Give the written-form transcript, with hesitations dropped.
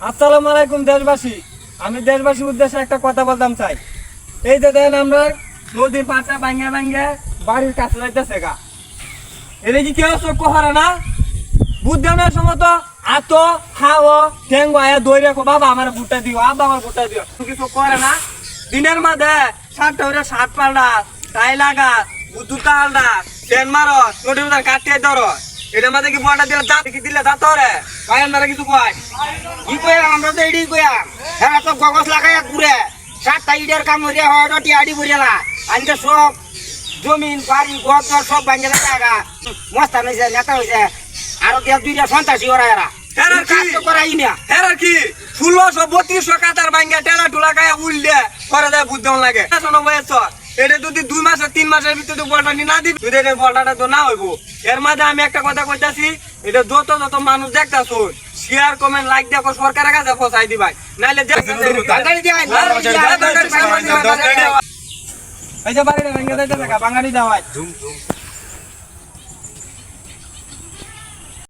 আসসালামু আলাইকুম দেশবাসী। আমি দেশবাসীর উদ্দেশ্যে একটা কথা বলতাম চাই। এই যে দেখেন আমরা নদীর পাড়টা ভাঙ্গা ভাঙ্গা বাড়ির কাছে যাইতেছে গা, এটা কি কেউ চোখ হারে না? বুদ্ধামের সময় তো আতো খাও ঠেঙ্গো আয়া দই রাখো, বাবা আমার ভুট্টা দিও, আব্বা আমার ভুট্টা দিও, কিছু করে না। দিনের মাঝে সাতটা হইলে সাত পাল্টা তাই লাগা বুদ্ধু তালটা ট্রেন মারো নদীর মধ্যে কাটিয়ে ধরো, এটার মাঝে কি বড়টা দিলে যা দেখি দিলে যা তোরে কায়ন মারা কিছু কয় কি কইয়া আমরা তো এডি কইয়া হ্যাঁ তো গগস লাগাইয়া ঘুরে সাতটা ইডের কাম হইয়া হয় ডটি আডি ঘুরেলা আনতে সব জমিন বাড়ি ঘর সব ভাঙে জায়গা মস্তান হয়েছে নেতা হয়েছে আরো দুইটা সন্ত্রাসী ওরা এরা কাজ তো করাই না এরা কি 1632 কাতার ভাঙ্গা টেলা টুলা গায়ে উল্লে করে দেয় বুদ্ধন লাগে শোনো বয়স এটা যদি 2 মাস 3 মাসের ভিতরে বলটা না দিবি তুই এর বলটা তো না হইব। এর মাঝে আমি একটা কথা কইতাছি, এটা যত যত মানুষ দেখতাছো শেয়ার কমেন্ট লাইক দেখো সরকারের কাছে পৌঁছাই দিবাই, নাইলে এই যে বাড়িটা ভেঙে যাইতেছে বাঙালি দেওয়াই